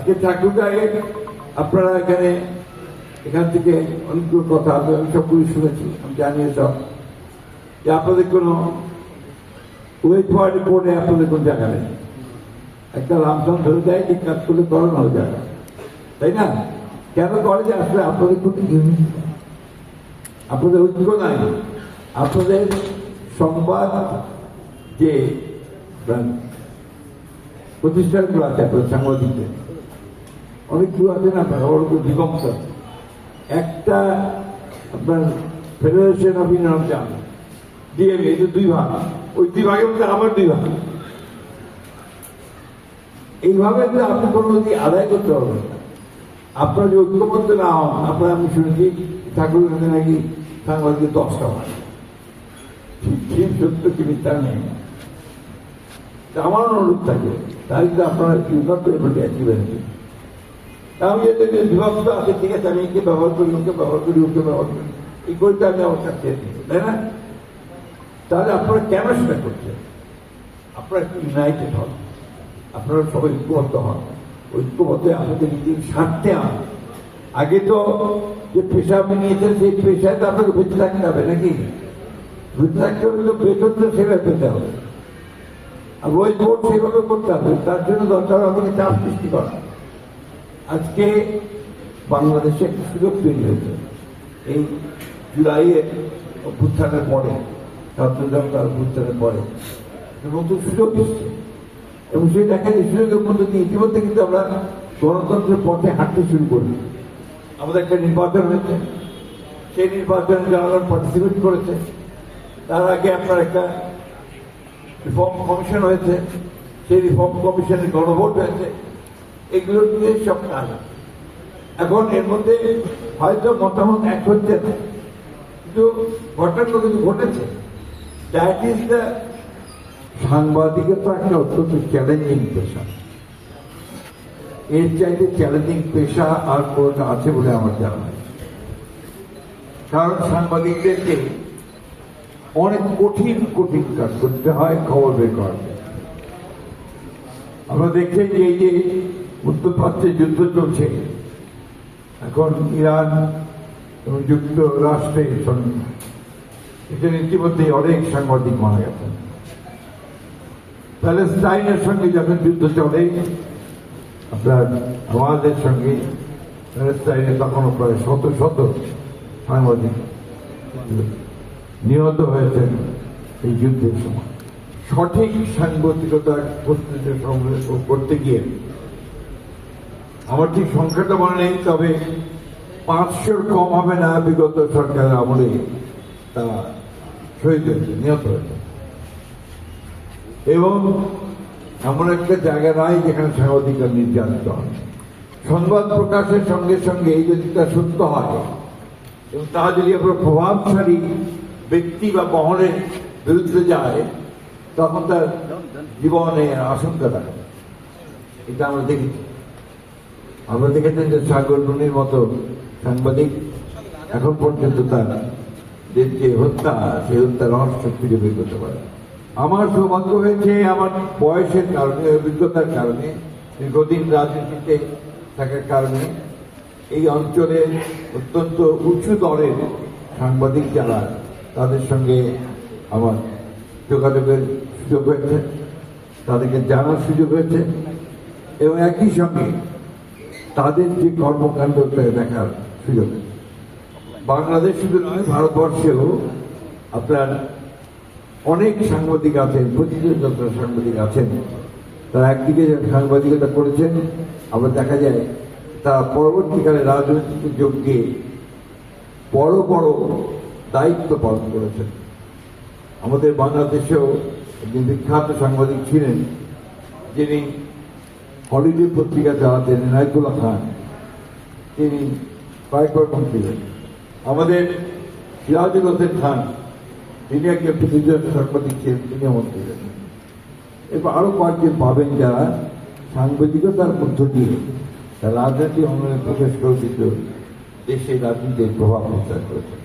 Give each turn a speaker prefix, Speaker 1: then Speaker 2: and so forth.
Speaker 1: আজকে ঠাকুরগাঁয়ে আপনারা এখান থেকে অনেকগুলো কথা আমি সবগুলি শুনেছি, আমি জানি সব, যে আপনাদের কোনো ওয়েট ফর রিপোর্টে আপনাদের কোনো জায়গা নেই। একটা লামসাম ধরে দেয়, ঠিক কাজ করলে করানো হয়ে যাবে, তাই না? কেন করে যে আসলে আপনাদের কোনো ইউনিট, আপনাদের ঐক্য নাই, আপনাদের সংবাদ যে প্রতিষ্ঠানগুলো আছে আপনার সাংবাদিকদের অনেকগুলো আছে না, আপনার বিভক্ত। একটা আপনার ফেডারেশন অফ ইন্ডিয়ান ডিএমএ, এই দুই ভাগ, ওই দুই ভাগের মধ্যে আবার দুই ভাগ। এইভাবে আপনি কোনো নদী আদায় করতে পারবেন না। আপনার যে ঐক্যবদ্ধ না হন, আপনার আমি শুনেছি ঠাকুরের কাছে নাকি সাংবাদিক 10টা হয়, ঠিক সত্য কি মিথ্যা নেই। আমার অনুরোধ থাকে তাই কিন্তু আপনারা আমি যদি বিভক্ত আছে, ঠিক আছে, আমি একে ব্যবহার করি, ওকে ব্যবহার করি, ওকে ব্যবহার করি, এই করতে আমি আমার কাছে তাই না? তাহলে আপনারা কেন সেটা করছেন? আপনারা ইউনাইটেড হন, আপনারা সবাই ঐক্যবদ্ধ হন, ঐক্যবদ্ধ আপনাদের নিজের স্বার্থে আন। আগে তো যে পেশা আপনি নিয়েছেন সেই পেশায় তো আপনাকে বেঁচে থাকতে হবে নাকি? বেঁচে থাকতে হলে তো বেতন তো সেভাবে পেতে হবে, আর ওই ভোট সেভাবে করতে হবে। তার জন্য দরকার আমাকে চাপ সৃষ্টি করা। আজকে বাংলাদেশে একটা সুযোগ তৈরি হয়েছে এই জুলাইয়ের অভ্যুত্থানের পরে, ছাত্র জনতার অভ্যুত্থানের পরে নতুন সুযোগ এসছে, এবং সেই দেখা যায় সুযোগের মধ্যে দিয়ে ইতিমধ্যে কিন্তু আমরা গণতন্ত্রের পথে হাঁটতে শুরু করি। আমাদের একটা নির্বাচন হয়েছে, সেই নির্বাচনে জনগণ পার্টিসিপেট করেছে। তার আগে আপনার একটা রিফর্ম কমিশন হয়েছে, সেই রিফর্ম কমিশনের গণভোট হয়েছে। এগুলো নিয়ে সব কাজ। এখন এর মধ্যে হয়তো মতামত এক হচ্ছে না, কিন্তু ঘটনাগুলো কিন্তু ঘটেছে। দ্যাট ইজ দ্য সাংবাদিকতা একটা অত্যন্ত চ্যালেঞ্জিং পেশা। এর চাইতে চ্যালেঞ্জিং পেশা আর কোনটা আছে বলে আমার জানা নেই। কারণ সাংবাদিকদেরকে অনেক কঠিন কঠিন কাজ করতে হয় খবর বের করার। আমরা দেখছেন যে এই যে মধ্যপ্রাচ্যে যুদ্ধ চলছে এখন, ইরান এবং যুক্তরাষ্ট্রের সঙ্গে, এখানে ইতিমধ্যে অনেক সাংবাদিক মারা গেছেন। প্যালেস্টাইনের সঙ্গে যখন যুদ্ধ চলে আপনার আমাদের সঙ্গে প্যালেস্টাইনে, তখনও প্রায় শত শত সাংবাদিক নিহত হয়েছেন এই যুদ্ধের সময়। সঠিক সাংবাদিকতা করতে গিয়ে আমার ঠিক সংখ্যাটা মনে নেই, তবে 500 কম হবে না বিগত সরকারের আমলে তা শহীদ হয়েছে, নিহত হয়েছে। এবং এমন একটা জায়গা নাই যেখানে সাংবাদিকরা নির্যাতিত হয়। সংবাদ প্রকাশের সঙ্গে সঙ্গে এই যদি তা সত্য হয় এবং তা যদি আপনার প্রভাবশালী ব্যক্তি বা মহলের বিরুদ্ধে যায়, তখন তার জীবনে আশঙ্কা থাকে। এটা আমরা দেখেছি। আমরা দেখেছেন যে সাগর রুনির মতো সাংবাদিক এখন পর্যন্ত তার যে হত্যা, সেই হত্যা রহস্য খুঁজে বের করতে পারে। আমার সৌভাগ্য হয়েছে আমার বয়সের কারণে, অভিজ্ঞতার কারণে, দীর্ঘদিন রাজনীতিতে থাকার কারণে এই অঞ্চলের অত্যন্ত উঁচু দরের সাংবাদিক যারা, তাদের সঙ্গে আমার যোগাযোগের সুযোগ হয়েছে, তাদেরকে জানার সুযোগ হয়েছে, এবং একই সঙ্গে তাদের যে কর্মকাণ্ড দেখার সুযোগ। বাংলাদেশ শুধু নয়, ভারতবর্ষেও আপনার অনেক সাংবাদিক আছেন, প্রতিনিয়ত সাংবাদিক আছেন, তারা একদিকে সাংবাদিকতা করেছেন, আবার দেখা যায় তারা পরবর্তীকালে রাজনৈতিক যোগ দিয়ে বড় বড় দায়িত্ব পালন করেছেন। আমাদের বাংলাদেশেও একজন বিখ্যাত সাংবাদিক ছিলেন, যিনি হলিডে পত্রিকা চালাতেন, এনায়েতুল্লাহ খান, তিনি কয়েকবার মন্ত্রী ছিলেন। আমাদের সিরাজুল হোসেন খান, তিনি একজন প্রতিনিধি সাংবাদিক ছিলেন, তিনি মন্ত্রী ছিলেন। এরপর আরো কয়েকজন পাবেন যারা সাংবাদিকতার মধ্য দিয়ে রাজনীতি অঙ্গনে প্রবেশ করে দেশে রাজনীতির প্রভাব বিস্তার করেছেন।